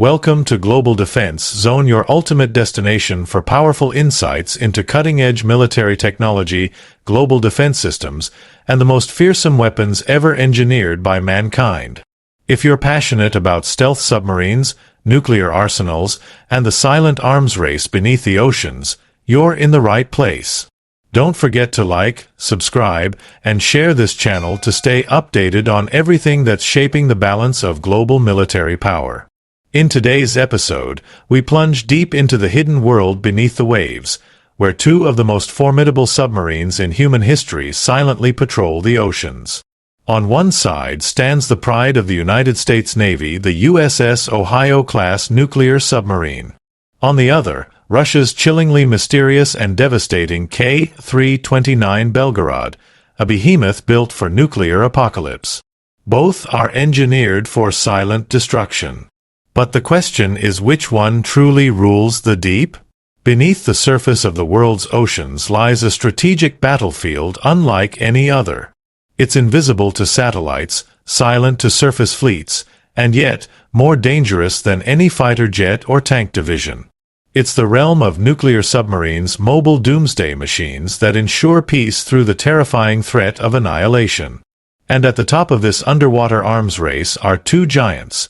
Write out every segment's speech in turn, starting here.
Welcome to Global Defense Zone, your ultimate destination for powerful insights into cutting-edge military technology, global defense systems, and the most fearsome weapons ever engineered by mankind. If you're passionate about stealth submarines, nuclear arsenals, and the silent arms race beneath the oceans, you're in the right place. Don't forget to like, subscribe, and share this channel to stay updated on everything that's shaping the balance of global military power. In today's episode, we plunge deep into the hidden world beneath the waves, where two of the most formidable submarines in human history silently patrol the oceans. On one side stands the pride of the United States Navy, the USS Ohio-class nuclear submarine. On the other, Russia's chillingly mysterious and devastating K-329 Belgorod, a behemoth built for nuclear apocalypse. Both are engineered for silent destruction. But the question is, which one truly rules the deep? Beneath the surface of the world's oceans lies a strategic battlefield unlike any other. It's invisible to satellites, silent to surface fleets, and yet more dangerous than any fighter jet or tank division. It's the realm of nuclear submarines, mobile doomsday machines that ensure peace through the terrifying threat of annihilation. And at the top of this underwater arms race are two giants,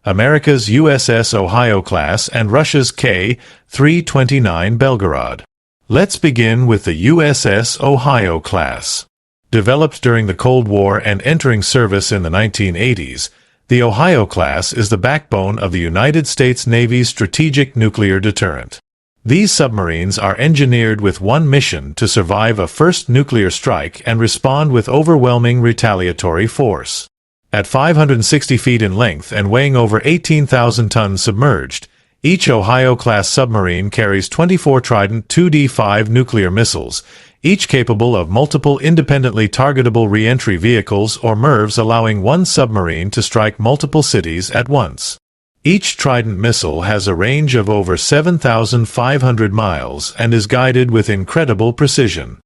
America's USS Ohio-class and Russia's K-329 Belgorod. Let's begin with the USS Ohio-class. Developed during the Cold War and entering service in the 1980s, the Ohio-class is the backbone of the United States Navy's strategic nuclear deterrent. These submarines are engineered with one mission: to survive a first nuclear strike and respond with overwhelming retaliatory force. At 560 feet in length and weighing over 18,000 tons submerged, each Ohio-class submarine carries 24 Trident II D5 nuclear missiles, each capable of multiple independently targetable re-entry vehicles or MIRVs, allowing one submarine to strike multiple cities at once. Each Trident missile has a range of over 7,500 miles and is guided with incredible precision.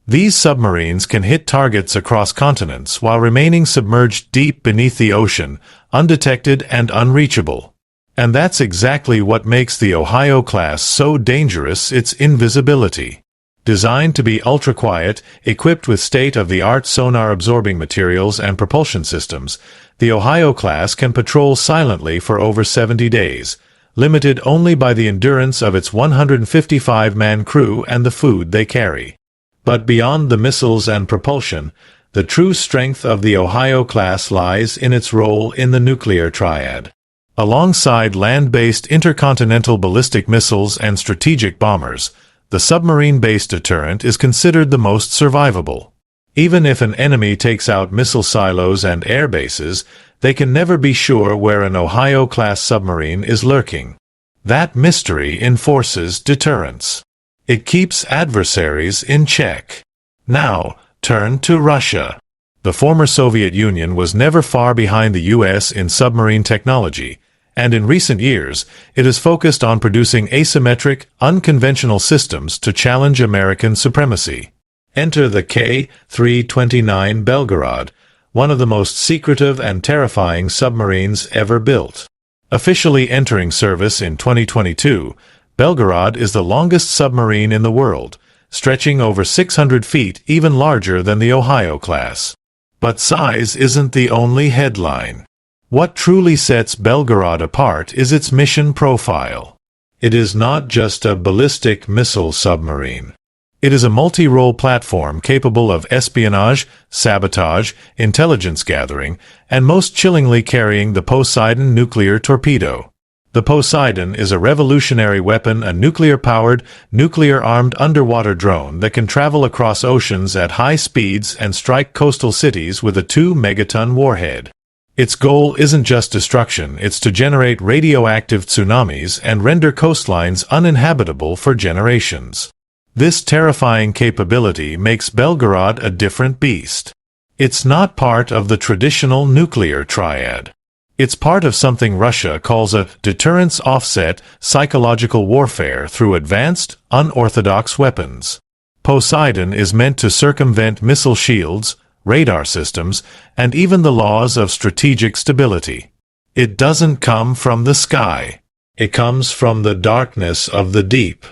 These submarines can hit targets across continents while remaining submerged deep beneath the ocean, undetected and unreachable. And that's exactly what makes the Ohio-class so dangerous: its invisibility. Designed to be ultra-quiet, equipped with state-of-the-art sonar-absorbing materials and propulsion systems, the Ohio-class can patrol silently for over 70 days, limited only by the endurance of its 155-man crew and the food they carry. But beyond the missiles and propulsion, the true strength of the Ohio-class lies in its role in the nuclear triad. Alongside land-based intercontinental ballistic missiles and strategic bombers, the submarine-based deterrent is considered the most survivable. Even if an enemy takes out missile silos and air bases, they can never be sure where an Ohio-class submarine is lurking. That mystery enforces deterrence. It keeps adversaries in check. Now, turn to Russia. The former Soviet Union was never far behind the U.S. in submarine technology, and in recent years, it has focused on producing asymmetric, unconventional systems to challenge American supremacy. Enter the K-329 Belgorod, one of the most secretive and terrifying submarines ever built. Officially entering service in 2022, Belgorod is the longest submarine in the world, stretching over 600 feet, even larger than the Ohio-class. But size isn't the only headline. What truly sets Belgorod apart is its mission profile. It is not just a ballistic missile submarine. It is a multi-role platform capable of espionage, sabotage, intelligence gathering, and most chillingly carrying the Poseidon nuclear torpedo. The Poseidon is a revolutionary weapon, a nuclear-powered, nuclear-armed underwater drone that can travel across oceans at high speeds and strike coastal cities with a 2-megaton warhead. Its goal isn't just destruction, it's to generate radioactive tsunamis and render coastlines uninhabitable for generations. This terrifying capability makes Belgorod a different beast. It's not part of the traditional nuclear triad. It's part of something Russia calls a deterrence offset, psychological warfare through advanced, unorthodox weapons. Poseidon is meant to circumvent missile shields, radar systems, and even the laws of strategic stability. It doesn't come from the sky. It comes from the darkness of the deep.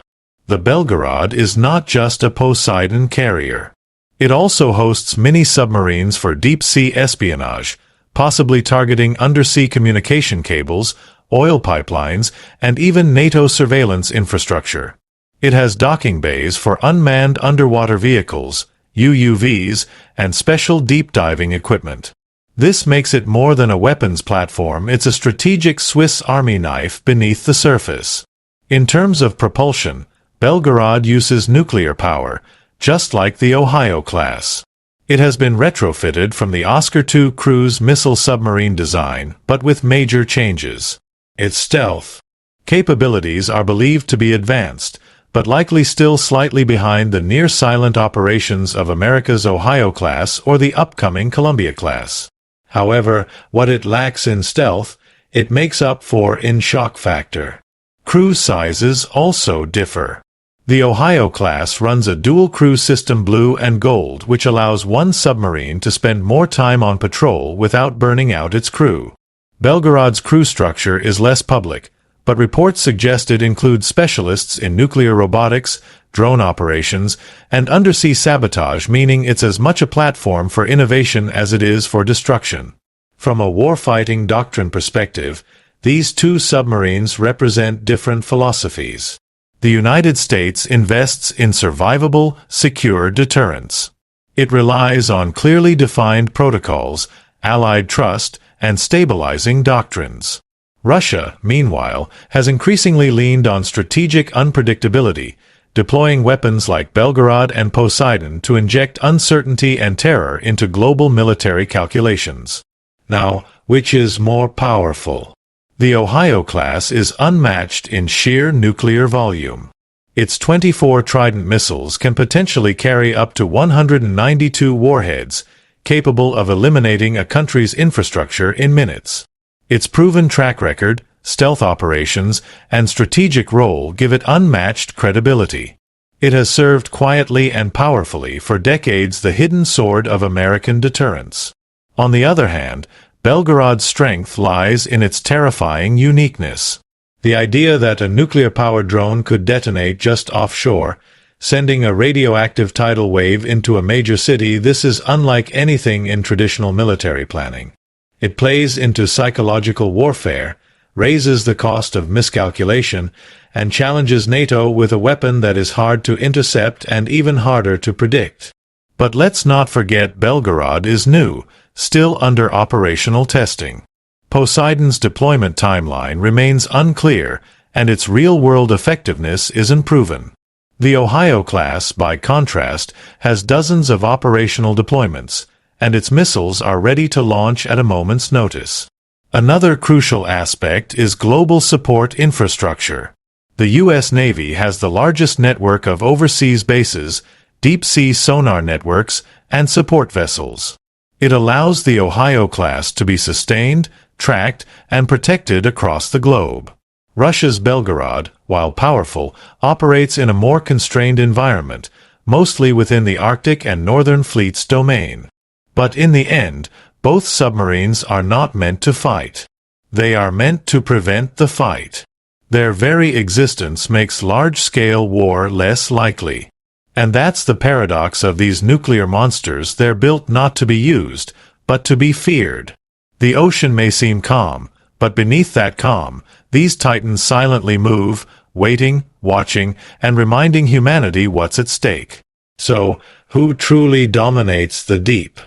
The Belgorod is not just a Poseidon carrier. It also hosts mini-submarines for deep-sea espionage, possibly targeting undersea communication cables, oil pipelines, and even NATO surveillance infrastructure. It has docking bays for unmanned underwater vehicles, UUVs, and special deep-diving equipment. This makes it more than a weapons platform, it's a strategic Swiss Army knife beneath the surface. In terms of propulsion, Belgorod uses nuclear power, just like the Ohio class. It has been retrofitted from the Oscar II cruise missile submarine design, but with major changes. Its stealth capabilities are believed to be advanced, but likely still slightly behind the near-silent operations of America's Ohio class or the upcoming Columbia class. However, what it lacks in stealth, it makes up for in shock factor. Crew sizes also differ. The Ohio class runs a dual crew system blue and gold, which allows one submarine to spend more time on patrol without burning out its crew. Belgorod's crew structure is less public, but reports suggest it includes specialists in nuclear robotics, drone operations, and undersea sabotage, meaning it's as much a platform for innovation as it is for destruction. From a warfighting doctrine perspective, these two submarines represent different philosophies. The United States invests in survivable, secure deterrence. It relies on clearly defined protocols, allied trust, and stabilizing doctrines. Russia, meanwhile, has increasingly leaned on strategic unpredictability, deploying weapons like Belgorod and Poseidon to inject uncertainty and terror into global military calculations. Now, which is more powerful? The Ohio class is unmatched in sheer nuclear volume. Its 24 Trident missiles can potentially carry up to 192 warheads, capable of eliminating a country's infrastructure in minutes. Its proven track record, stealth operations, and strategic role give it unmatched credibility. It has served quietly and powerfully for decades, the hidden sword of American deterrence. On the other hand, Belgorod's strength lies in its terrifying uniqueness. The idea that a nuclear-powered drone could detonate just offshore, sending a radioactive tidal wave into a major city, this is unlike anything in traditional military planning. It plays into psychological warfare, raises the cost of miscalculation, and challenges NATO with a weapon that is hard to intercept and even harder to predict. But let's not forget Belgorod is new, still under operational testing. Poseidon's deployment timeline remains unclear, and its real-world effectiveness isn't proven. The Ohio class, by contrast, has dozens of operational deployments, and its missiles are ready to launch at a moment's notice. Another crucial aspect is global support infrastructure. The U.S. Navy has the largest network of overseas bases, deep-sea sonar networks, and support vessels. It allows the Ohio class to be sustained, tracked, and protected across the globe. Russia's Belgorod, while powerful, operates in a more constrained environment, mostly within the Arctic and Northern Fleet's domain. But in the end, both submarines are not meant to fight. They are meant to prevent the fight. Their very existence makes large-scale war less likely. And that's the paradox of these nuclear monsters. They're built not to be used, but to be feared. The ocean may seem calm, but beneath that calm, these titans silently move, waiting, watching, and reminding humanity what's at stake. So, who truly dominates the deep?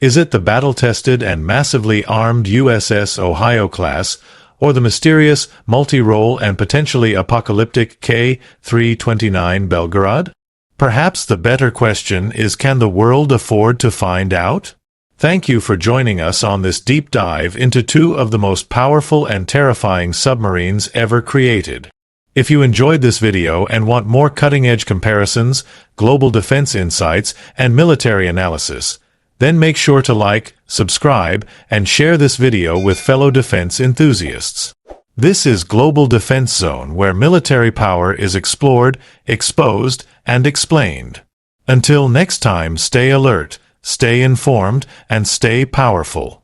Is it the battle-tested and massively armed USS Ohio class, or the mysterious, multi-role and potentially apocalyptic K-329 Belgorod? Perhaps the better question is, can the world afford to find out? Thank you for joining us on this deep dive into two of the most powerful and terrifying submarines ever created. If you enjoyed this video and want more cutting-edge comparisons, global defense insights, and military analysis, then make sure to like, subscribe, and share this video with fellow defense enthusiasts. This is Global Defense Zone, where military power is explored, exposed, and explained. Until next time, stay alert, stay informed, and stay powerful.